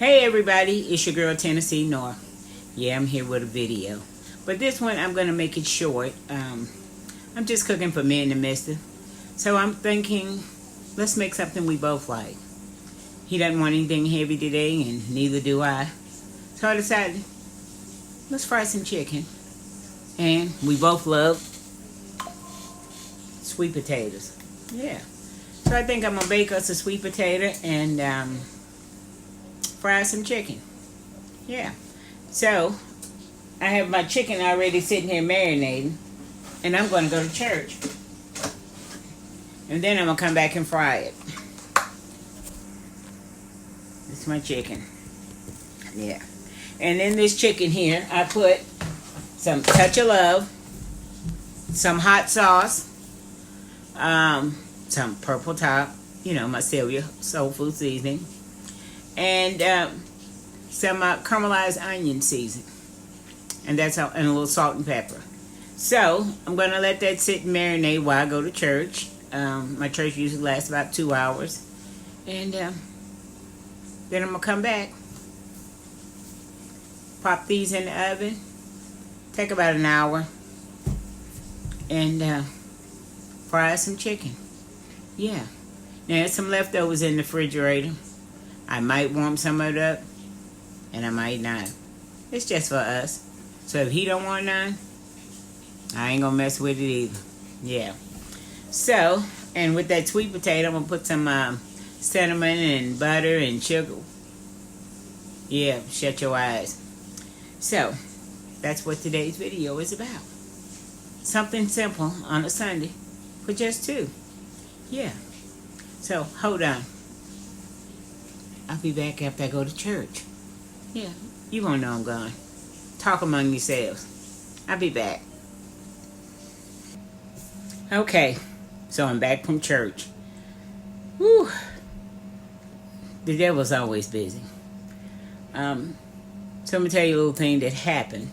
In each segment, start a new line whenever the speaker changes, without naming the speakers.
Hey everybody, it's your girl Tennessee Nor. Yeah, I'm here with a video. But this one, I'm going to make it short. I'm just cooking for me and the mister. So I'm thinking, let's make something we both like. He doesn't want anything heavy today, and neither do I. So I decided, let's fry some chicken. And we both love sweet potatoes. Yeah. So I think I'm going to bake us a sweet potato and fry some chicken. Yeah. So I have my chicken already sitting here marinating, and I'm going to go to church. And then I'm going to come back and fry it. This is my chicken. Yeah. And in this chicken here, I put some touch of love, some hot sauce, some purple top, you know, my Sylvia soul food seasoning, and some caramelized onion seasoning, and that's all, and a little salt and pepper. So I'm gonna let that sit and marinate while I go to church. My church usually lasts about 2 hours, and then I'm gonna come back, pop these in the oven, take about an hour, and fry some chicken. Yeah. Now there's some leftovers in the refrigerator. I might warm some of it up, and I might not. It's just for us. So if he don't want none, I ain't gonna mess with it either. Yeah. So, and with that sweet potato, I'm gonna put some cinnamon and butter and sugar. Yeah, shut your eyes. So, that's what today's video is about. Something simple on a Sunday for just two. Yeah. So, hold on. I'll be back after I go to church. Yeah, you won't know I'm gone. Talk among yourselves. I'll be back. Okay, so I'm back from church. Whew. The devil's always busy. So I'm going to tell you a little thing that happened.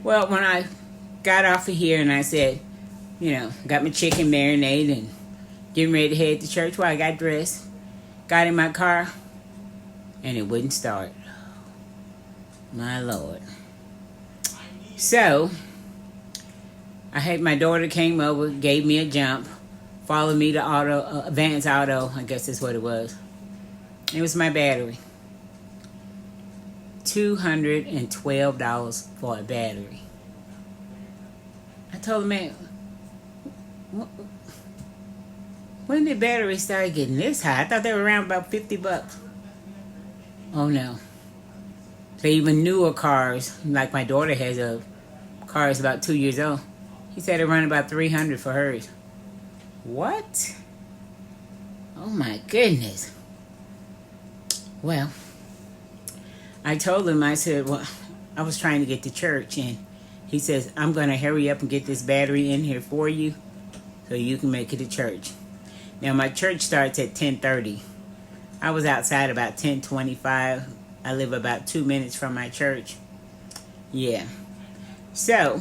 Well, when I got off of here and I said, you know, got my chicken marinated and getting ready to head to church, well, I got dressed, got in my car, and it wouldn't start. My Lord. So, I had my daughter came over, gave me a jump, followed me to Advance Auto, I guess that's what it was. It was my battery. $212 for a battery. I told the man, when did batteries start getting this high? I thought they were around about $50. Oh no. So even newer cars, like my daughter has a car that's about 2 years old. He said it run about $300 for hers. What? Oh my goodness. Well, I told him, I said, well, I was trying to get to church, and he says, I'm going to hurry up and get this battery in here for you so you can make it to church. Now my church starts at 10:30. I was outside about 10:25. I live about 2 minutes from my church. Yeah. So,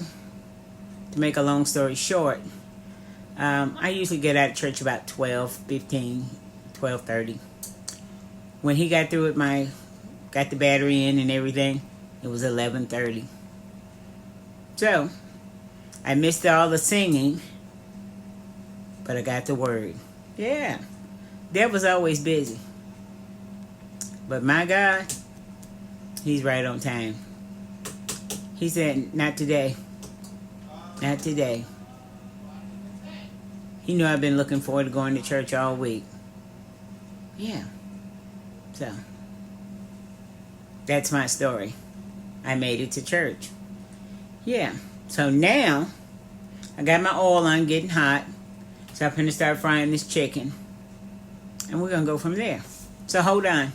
to make a long story short, I usually get out of church about 12:15, 12:30. When he got through with got the battery in and everything, it was 11:30. So, I missed all the singing, but I got the word. Yeah. Devil's always busy. But my God, he's right on time. He said, not today. Not today. He knew I've been looking forward to going to church all week. Yeah. So, that's my story. I made it to church. Yeah. So now, I got my oil on getting hot. So I'm going to start frying this chicken. And we're going to go from there. So hold on.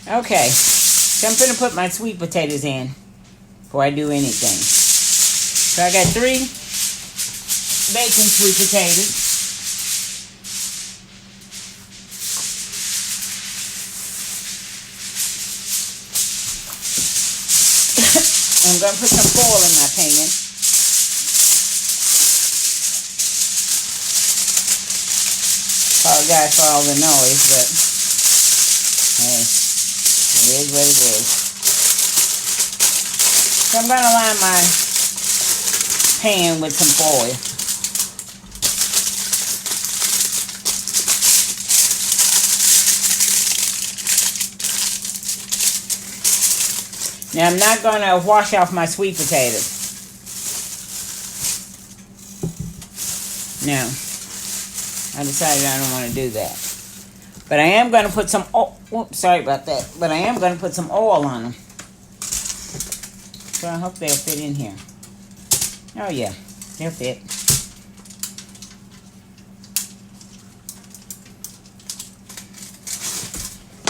Okay, so I'm going to put my sweet potatoes in before I do anything. So I got 3 bacon sweet potatoes. I'm going to put some foil in my pan. Apologize for all the noise, but hey. It is what it is. So I'm going to line my pan with some foil. Now I'm not going to wash off my sweet potatoes. No. I decided I don't want to do that. But I am going to put some oil. Whoops, sorry about that. But I am going to put some oil on them. So I hope they'll fit in here. Oh yeah, they'll fit.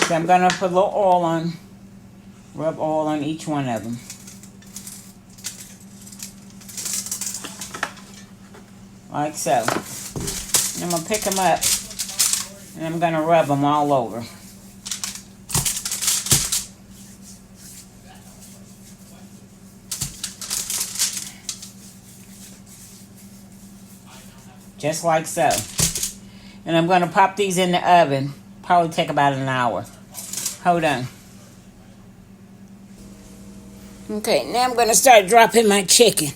So I'm going to put a little oil on. Rub oil on each one of them. Like so. And I'm going to pick them up. And I'm going to rub them all over. Just like so. And I'm going to pop these in the oven. Probably take about an hour. Hold on. Okay, now I'm going to start dropping my chicken.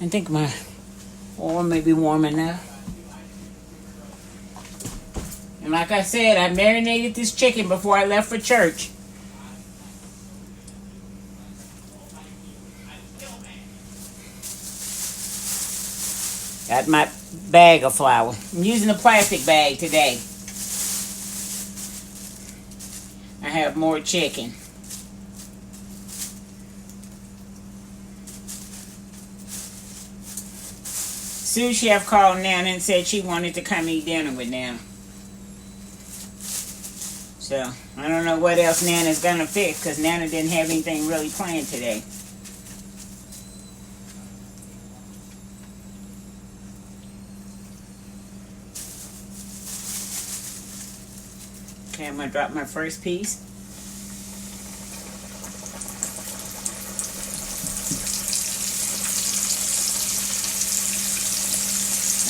I think my oil may be warm enough. And like I said, I marinated this chicken before I left for church. Got my bag of flour. I'm using a plastic bag today. I have more chicken. Sous Chef called Nana and said she wanted to come eat dinner with Nana. So, I don't know what else Nana's going to fix because Nana didn't have anything really planned today. Okay, I'm going to drop my first piece.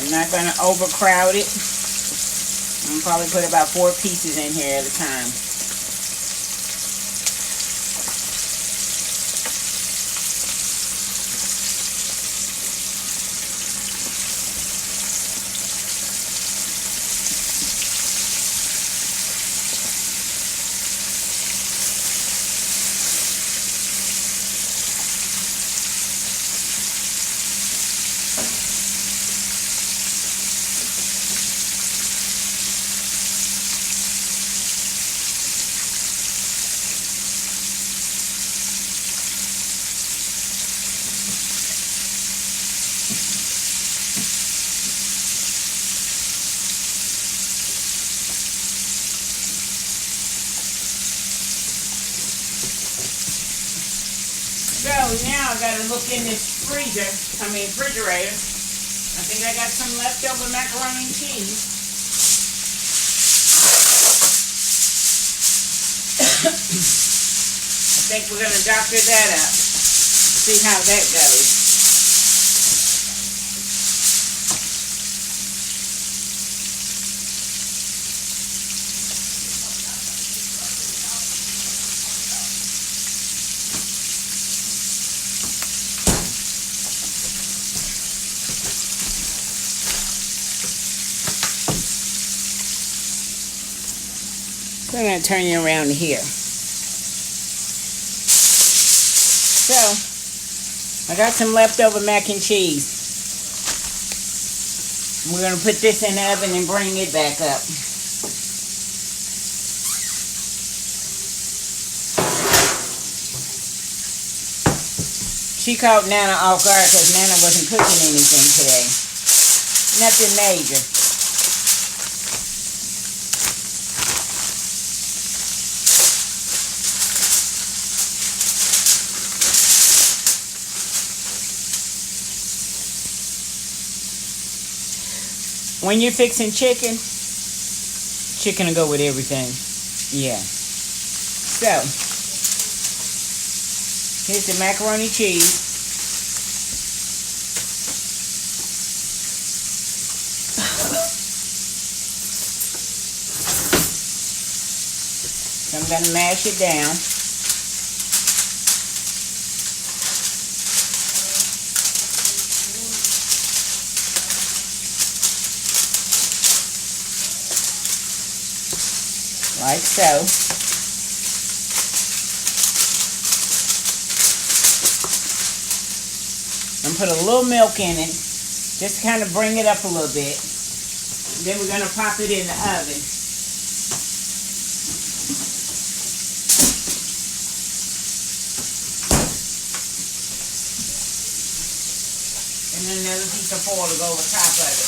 I'm not going to overcrowd it. I'm going to probably put about 4 pieces in here at a time. So now I gotta look in this refrigerator. I think I got some leftover macaroni and cheese. I think we're gonna doctor that up. See how that goes. I'm going to turn you around here. So, I got some leftover mac and cheese. We're going to put this in the oven and bring it back up. She caught Nana off guard because Nana wasn't cooking anything today. Nothing major. When you're fixing chicken will go with everything. Yeah. So, here's the macaroni cheese. So I'm going to mash it down. Like so. And put a little milk in it, just to kind of bring it up a little bit. Then we're going to pop it in the oven. And then another piece of foil to go over top of it.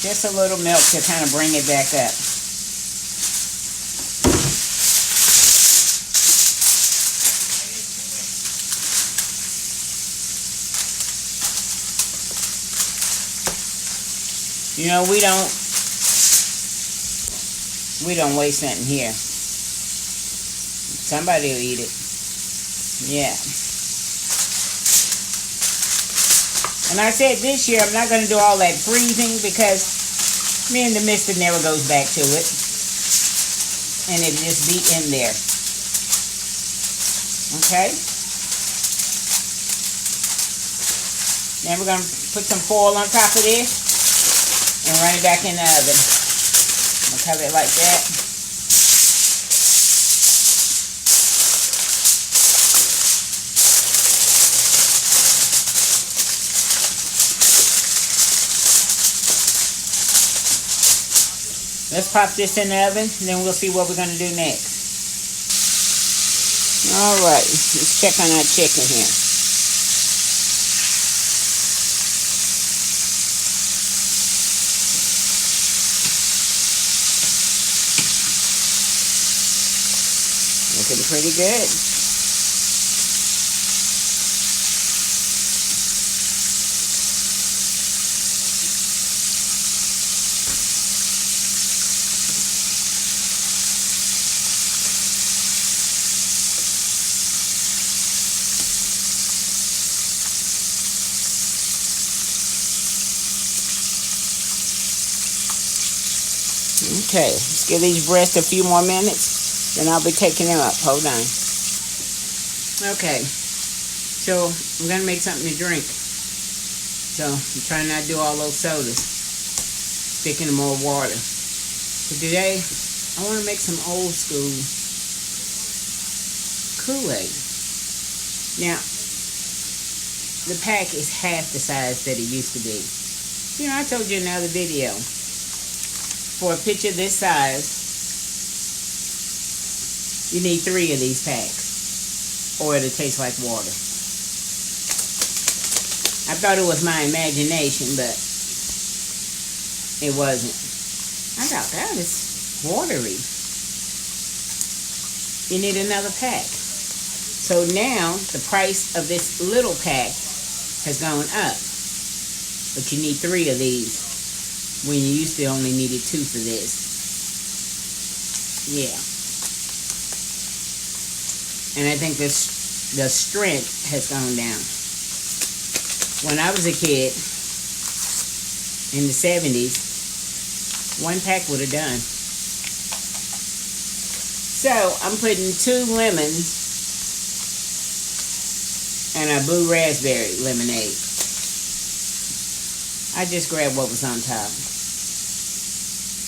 Just a little milk to kind of bring it back up. You know, we don't waste nothing here. Somebody will eat it. Yeah. And I said this year I'm not going to do all that freezing because me and the mister never goes back to it. And it just be in there. Okay? Then we're going to put some foil on top of this and run it back in the oven. I'm going to cover it like that. Let's pop this in the oven, and then we'll see what we're going to do next. Alright, let's check on our chicken here. Looking pretty good. Okay, let's give these breasts a few more minutes, then I'll be taking them up. Hold on. Okay, so I'm going to make something to drink. So I'm trying not to do all those sodas, sticking to more water. So today, I want to make some old school Kool-Aid. Now, the pack is half the size that it used to be. You know, I told you in another video, for a pitcher this size, you need 3 of these packs, or it'll taste like water. I thought it was my imagination, but it wasn't. I thought that is watery. You need another pack. So now the price of this little pack has gone up, but you need 3 of these when you used to only needed 2 for this. Yeah. And I think the strength has gone down. When I was a kid, in the 70s, 1 pack would have done. So, I'm putting 2 lemons and a blue raspberry lemonade. I just grabbed what was on top.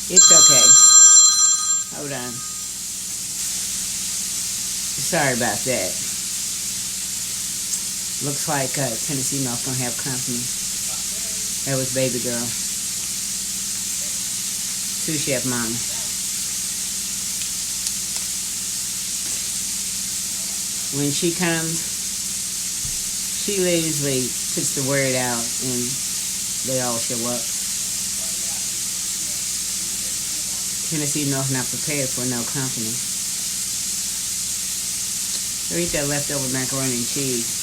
It's okay. Hold on. Sorry about that. Looks like Tennessee North gonna have company. That was baby girl. Sous chef mama. When she comes, she usually puts the word out and they all show up. Tennessee North not prepared for no company. So eat that leftover macaroni and cheese.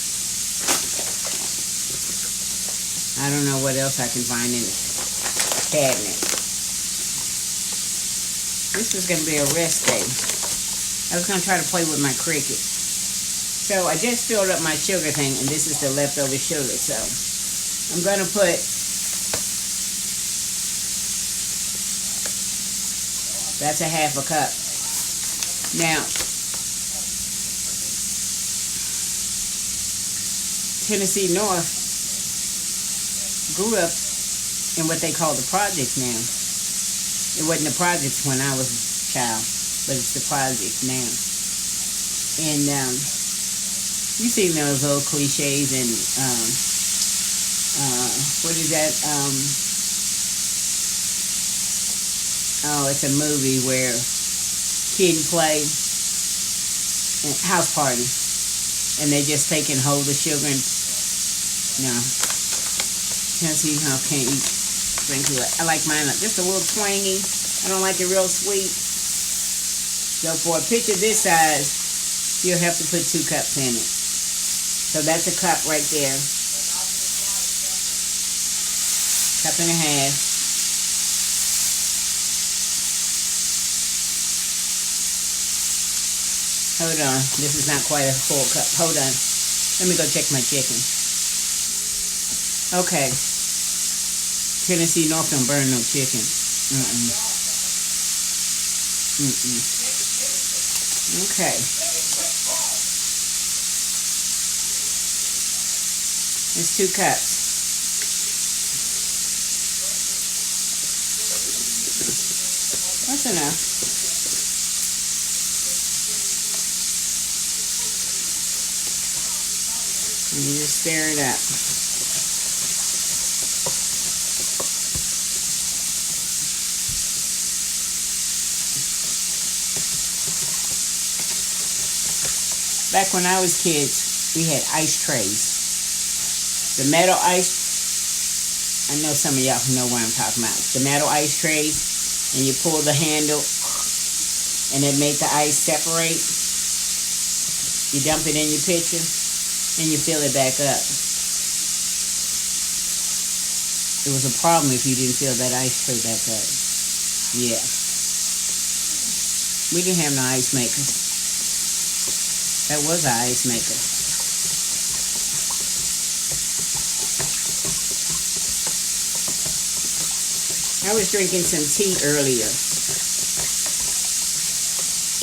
I don't know what else I can find in the cabinet. This was going to be a rest day. I was going to try to play with my cricket. So I just filled up my sugar thing, and this is the leftover sugar. So I'm gonna put, that's a half a cup. Now, Tennessee North grew up in what they call the projects now. It wasn't the projects when I was a child, but it's the projects now. And you see those old cliches and what is that? Oh, it's a movie where kid and play and house party, and they just take and hold the sugar and no. Can't see how can't eat drink it. I like mine just a little twangy. I don't like it real sweet. So for a pitcher this size, you'll have to put 2 cups in it. So that's a cup right there. Cup and a half. Hold on. This is not quite a full cup. Hold on. Let me go check my chicken. Okay. Tennessee North don't burn no chicken. Okay. It's 2 cups. That's enough. And you just stir it up. Back when I was kids, we had ice trays. The metal ice, I know some of y'all know what I'm talking about. The metal ice trays, and you pull the handle, and it made the ice separate. You dump it in your pitcher, and you fill it back up. It was a problem if you didn't fill that ice tray back up. Yeah. We didn't have no ice makers. That was our ice maker. I was drinking some tea earlier,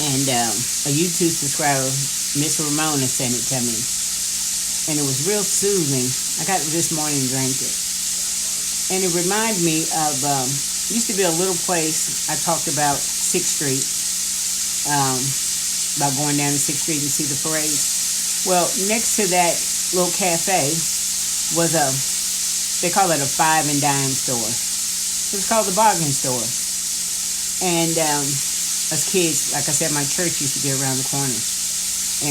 and a YouTube subscriber, Miss Ramona, sent it to me, and it was real soothing. I got it this morning and drank it, and it reminded me of used to be a little place I talked about, 6th Street, about going down to 6th Street and see the parade. Well, next to that little cafe was they call it a 5 and dime store. It was called the bargain store. And as kids, like I said, my church used to be around the corner.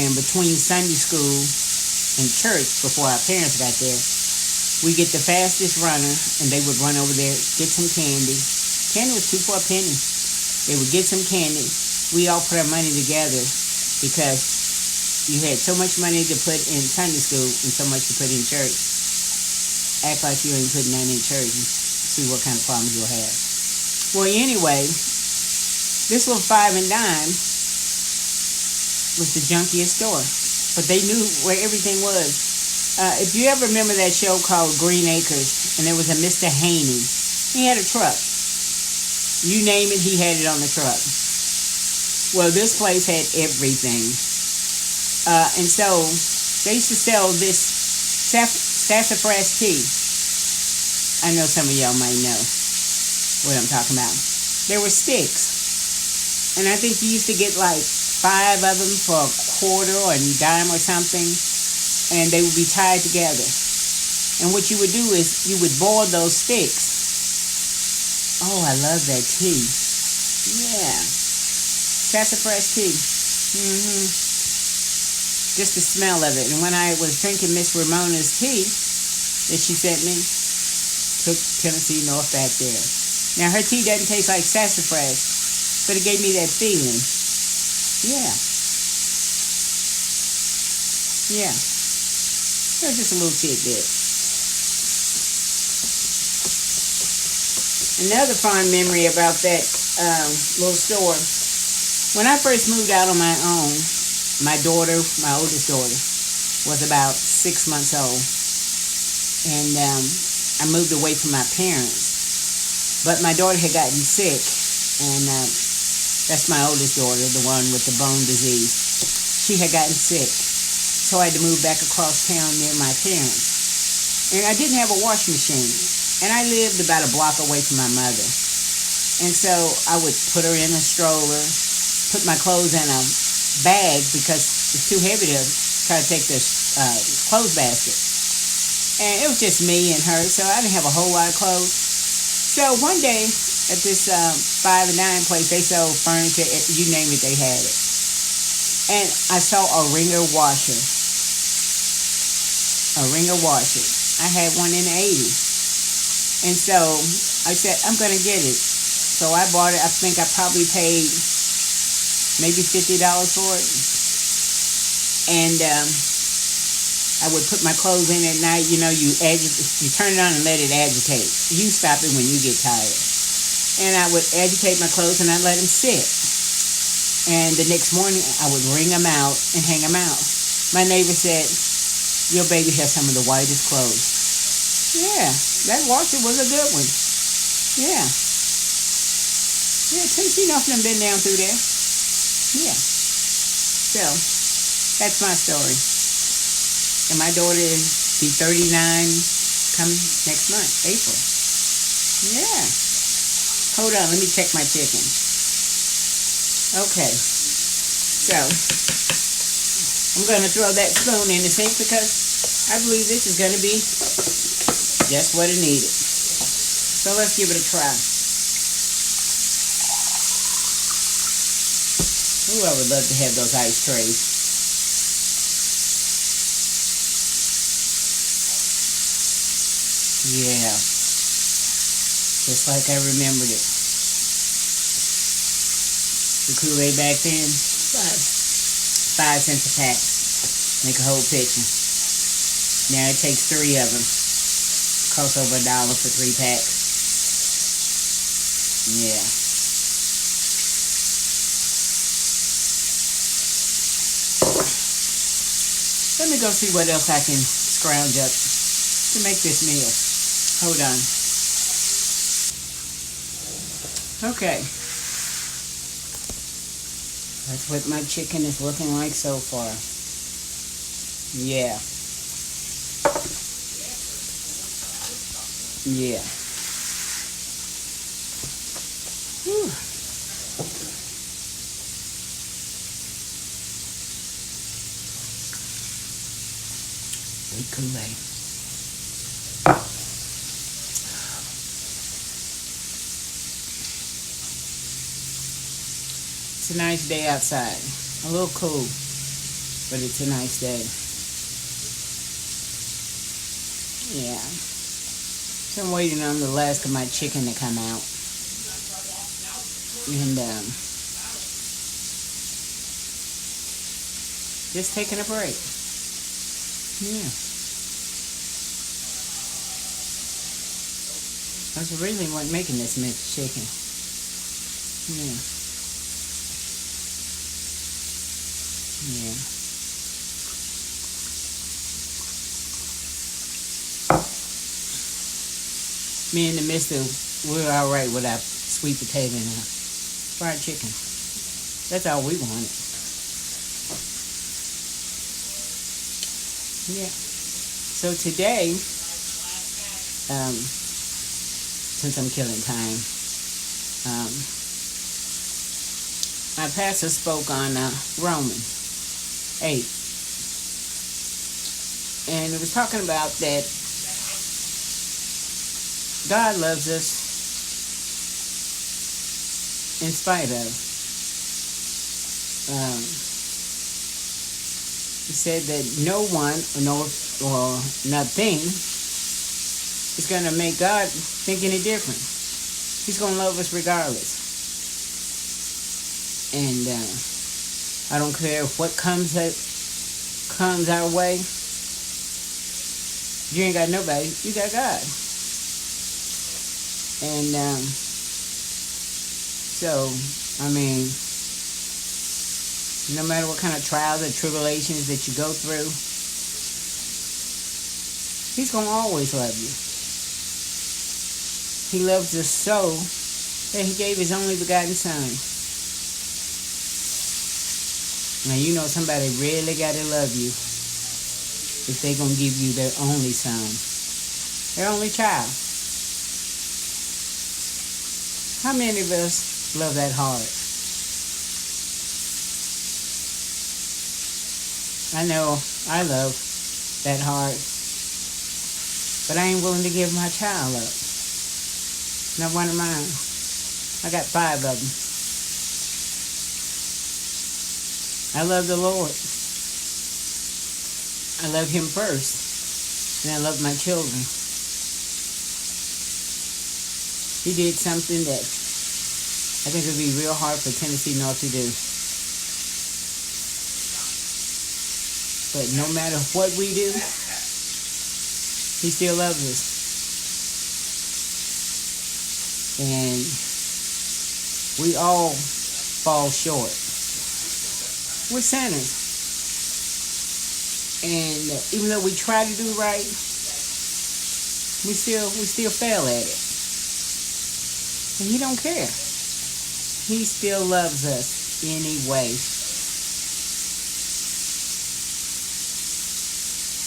And between Sunday school and church, before our parents got there, we get the fastest runner, and they would run over there, get some candy. Candy was 2 for a penny. They would get some candy. We all put our money together because you had so much money to put in Sunday school and so much to put in church. Act like you ain't putting that in church. See what kind of problems you'll have. Well, anyway, this little 5 and dime was the junkiest store, but they knew where everything was. If you ever remember that show called Green Acres, and there was a Mr. Haney, he had a truck. You name it, he had it on the truck. Well, this place had everything, and so they used to sell this sassafras tea. I know some of y'all might know what I'm talking about. There were sticks. And I think you used to get like 5 of them for a quarter or a dime or something. And they would be tied together. And what you would do is you would boil those sticks. Oh, I love that tea. Yeah. Sassafras tea. Just the smell of it. And when I was drinking Miss Ramona's tea that she sent me, took Tennessee North back there. Now, her tea doesn't taste like sassafras, but it gave me that feeling. Yeah. Yeah. That's just a little tidbit. Another fond memory about that little store. When I first moved out on my own, my daughter, my oldest daughter, was about 6 months old, and I moved away from my parents. But my daughter had gotten sick, and that's my oldest daughter, the one with the bone disease. She had gotten sick, so I had to move back across town near my parents. And I didn't have a washing machine, and I lived about a block away from my mother. And so I would put her in a stroller, put my clothes in a bag because it's too heavy to try to take the clothes basket. And it was just me and her, so I didn't have a whole lot of clothes. So one day at this 5 and 9 place, they sold furniture, you name it, they had it. And I saw a wringer washer. A wringer washer. I had one in the 80s. And so I said, I'm going to get it. So I bought it. I think I probably paid maybe $50 for it. And I would put my clothes in at night. You know, you turn it on and let it agitate. You stop it when you get tired. And I would agitate my clothes and I'd let them sit. And the next morning I would wring them out and hang them out. My neighbor said, your baby has some of the whitest clothes. Yeah, that washer was a good one. Yeah. Yeah, since enough of them been down through there. Yeah. So, that's my story. And my daughter will be 39 come next month, April. Yeah. Hold on, let me check my chicken. Okay. So, I'm going to throw that spoon in the sink because I believe this is going to be just what it needed. So, let's give it a try. Ooh, I would love to have those ice trays. Yeah. Just like I remembered it. The Kool-Aid back then, 5 cents a pack. Make a whole pitcher. Now it takes 3 of them. Costs over $1 for 3 packs. Yeah. Let me go see what else I can scrounge up to make this meal. Hold on. Okay. That's what my chicken is looking like so far. Yeah. Yeah. Whew. Sweet Kool-Aid. It's a nice day outside. A little cool, but it's a nice day. Yeah. So I'm waiting on the last of my chicken to come out. And just taking a break. Yeah. I was originally making this mixed chicken. Yeah. Yeah. Me and the mister, we're all right with our sweet potato and fried chicken. That's all we wanted. Yeah. So today, since I'm killing time, my pastor spoke on Romans 8. And it was talking about that God loves us in spite of. He said that no one or nothing is going to make God think any different. He's going to love us regardless. And I don't care what comes our way. You ain't got nobody. You got God. And so, I mean, no matter what kind of trials or tribulations that you go through, He's going to always love you. He loves us so that he gave his only begotten son. Now you know somebody really got to love you if they're going to give you their only son, their only child. How many of us love that hard? I know I love that hard, but I ain't willing to give my child up. Not one of mine. I got 5 of them. I love the Lord. I love him first, and I love my children. He did something that I think would be real hard for Tennessee not to do. But no matter what we do, he still loves us. And we all fall short. We're sinners. And even though we try to do right, we still fail at it. And he don't care. He still loves us anyway.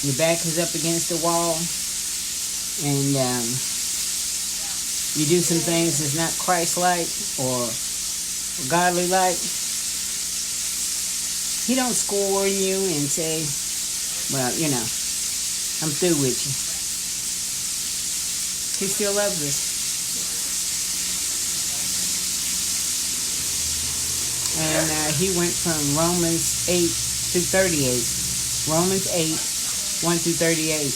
Your back is up against the wall, and you do some things that's not Christ-like or godly-like. He don't scorn you and say, well, I'm through with you. He still loves us. And he went from Romans 8 to 38. Romans 8, 1 through 38.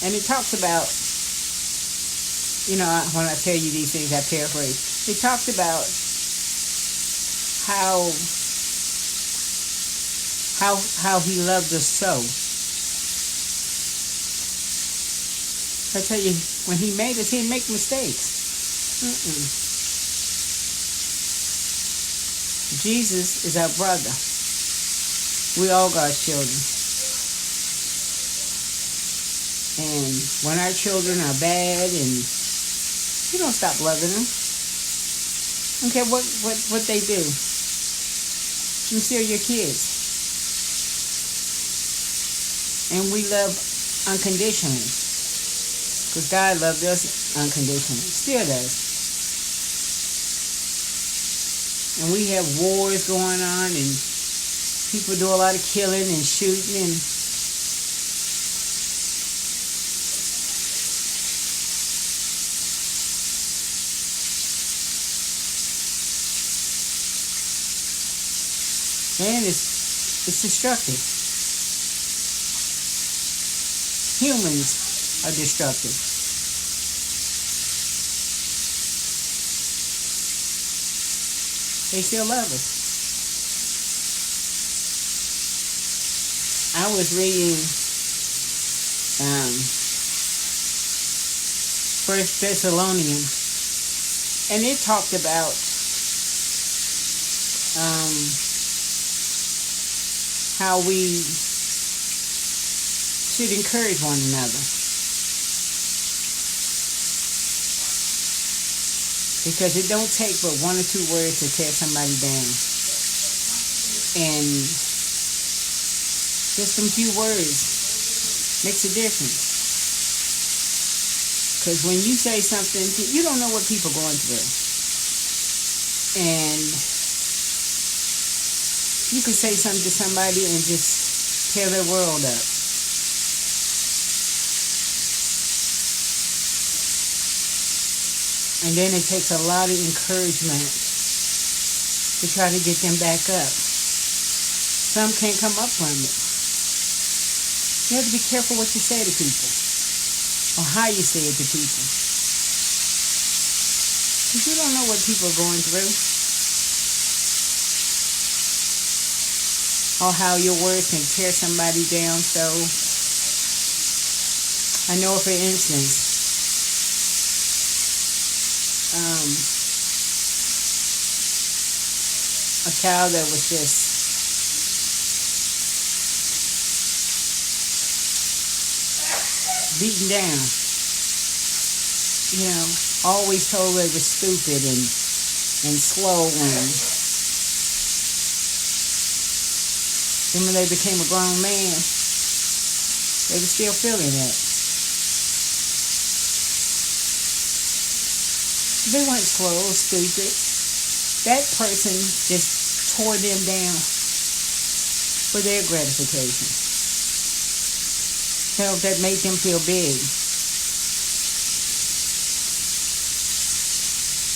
And it talks about, when I tell you these things, I paraphrase. It talks about how he loved us so. I tell you, when he made us, he didn't make mistakes. Jesus is our brother. We all God's children. And when our children are bad, and you don't stop loving them. I don't care what they do. You're still your kids. And we love unconditionally. Because God loved us unconditionally. Still does. And we have wars going on, and people do a lot of killing and shooting, and it's destructive. Humans are destructive. They still love us. I was reading First Thessalonians, and it talked about how we should encourage one another. Because it don't take but 1 or 2 words to tear somebody down. And just some few words makes a difference. Because when you say something, you don't know what people are going through. And you could say something to somebody and just tear their world up. And then it takes a lot of encouragement to try to get them back up. Some can't come up from it. You have to be careful what you say to people, or how you say it to people. Because you don't know what people are going through, or how your words can tear somebody down. So, I know, for instance, a child that was just beaten down. You know, always told they were stupid and slow, and then when they became a grown man, they were still feeling that. They weren't slow or stupid. That person just tore them down for their gratification. Hell, that made them feel big.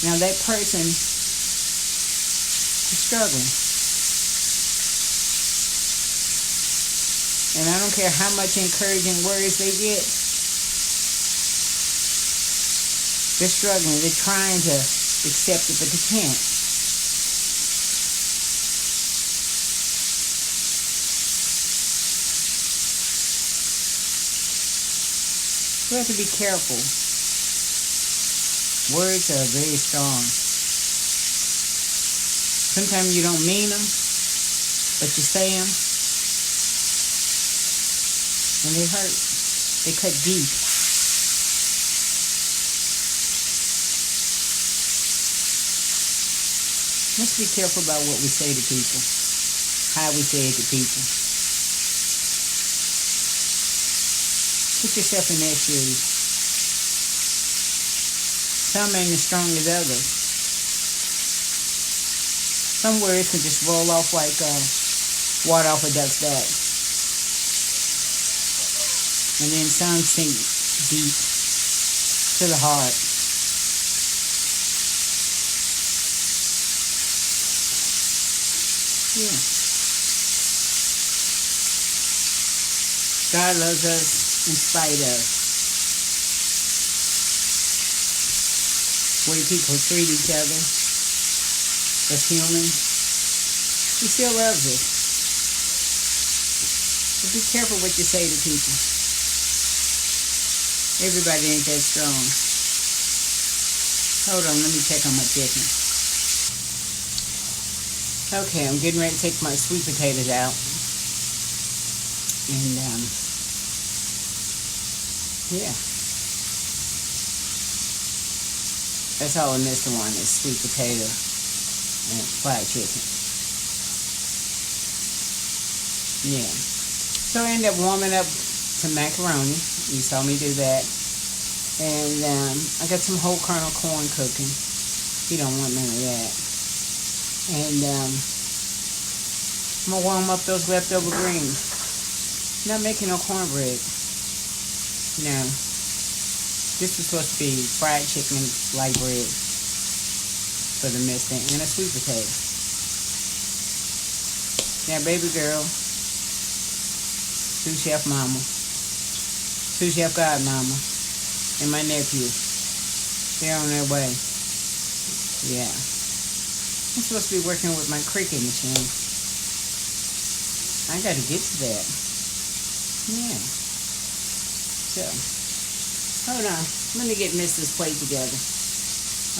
Now that person is struggling. And I don't care how much encouraging words they get. They're struggling. They're trying to accept it, but they can't. We have to be careful. Words are very strong. Sometimes you don't mean them, but you say them, and they hurt. They cut deep. Let's be careful about what we say to people, how we say it to people. Put yourself in their shoes. Some ain't as strong as others. Some words can just roll off like water off a duck's back. And then some sink deep to the heart. Yeah. God loves us in spite of way people treat each other as humans. He still loves us. But be careful what you say to people. Everybody ain't that strong. Hold on, let me check on my chicken. Okay, I'm getting ready to take my sweet potatoes out. And, yeah. That's all I missed one is sweet potato and fried chicken. Yeah. So I ended up warming up some macaroni. You saw me do that. And I got some whole kernel corn cooking. You don't want none of that. And I'm going to warm up those leftover greens. Not making no cornbread. No. This is supposed to be fried chicken, light bread for the mess thing, and a sweet potato. Now, baby girl, sous chef mama, sous chef godmama, and my nephew, they're on their way. Yeah. I'm supposed to be working with my Cricut machine. I got to get to that. Yeah. So, hold on. Let me get Mrs. plate together.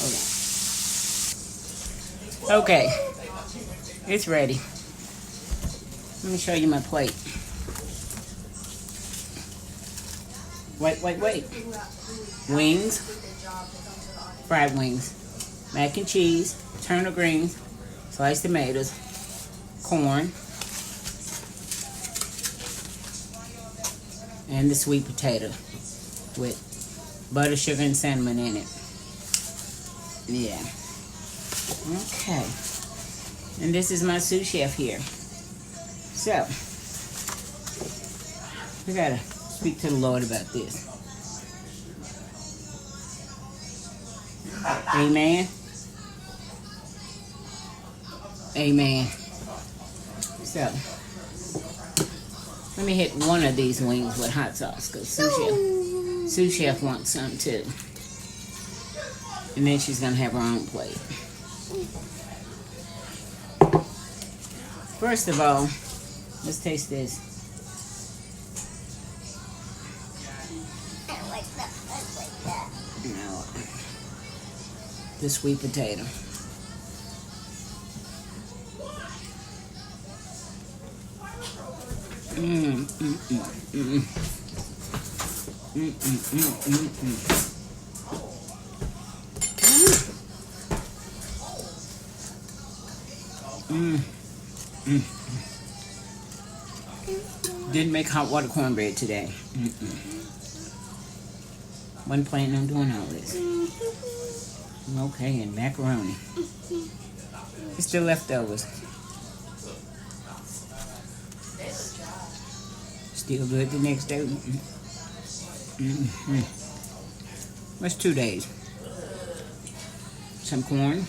Hold on. Okay. It's ready. Let me show you my plate. Wait. Wings. Fried wings. Mac and cheese. Turnip greens. Sliced tomatoes. Corn. And the sweet potato with butter, sugar, and cinnamon in it. Yeah. Okay. And this is my sous chef here. So, we gotta speak to the Lord about this. Amen. Amen. So, let me hit one of these wings with hot sauce because sous chef wants some too. And then she's going to have her own plate. First of all, let's taste this.
I like that.
No. The sweet potato. Didn't make hot water cornbread today. Wasn't planning on doing all this. Okay, and macaroni. It's still leftovers. Still good the next day. What's 2 days? Some corn.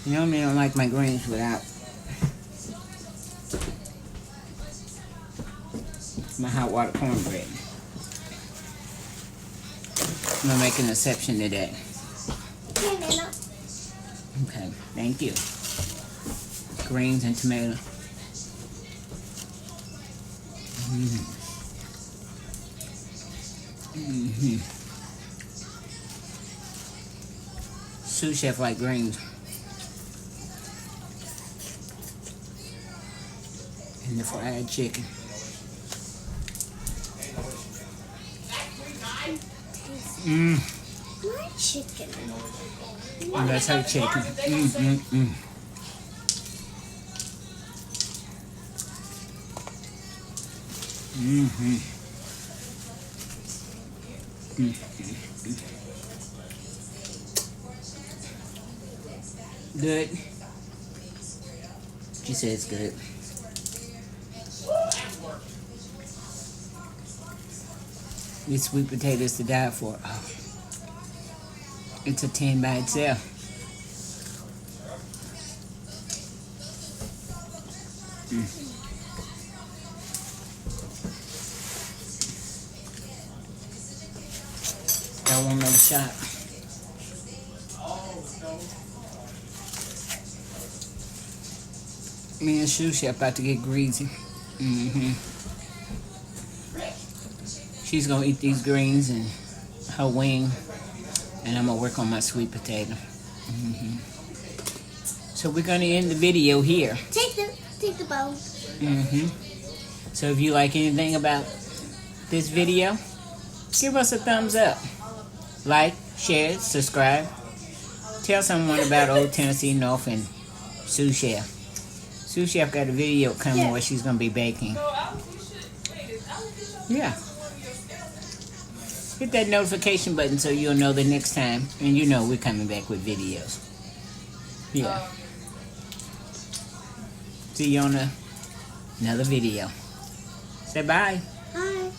You know, I don't like my greens without my hot water cornbread. I'm gonna make an exception today. Okay, thank you. Greens and tomato. Sous chef like greens. And the fried chicken.
My chicken.
And that's her chicken. Good. She said it's good. These sweet potatoes to die for. Oh. It's a 10 by itself. I want another shot. Me and Sous Chef about to get greasy. She's gonna eat these greens and her wing, and I'm gonna work on my sweet potato. So we're gonna end the video here.
Take the bowl.
So if you like anything about this video, give us a thumbs up. Like, share, subscribe. Tell someone about Old Tennessee North and Sous Chef. Sous Chef got a video coming where she's gonna be baking. Yeah. Hit that notification button so you'll know the next time, and you know we're coming back with videos. Yeah. See you on another video. Say bye.
Bye.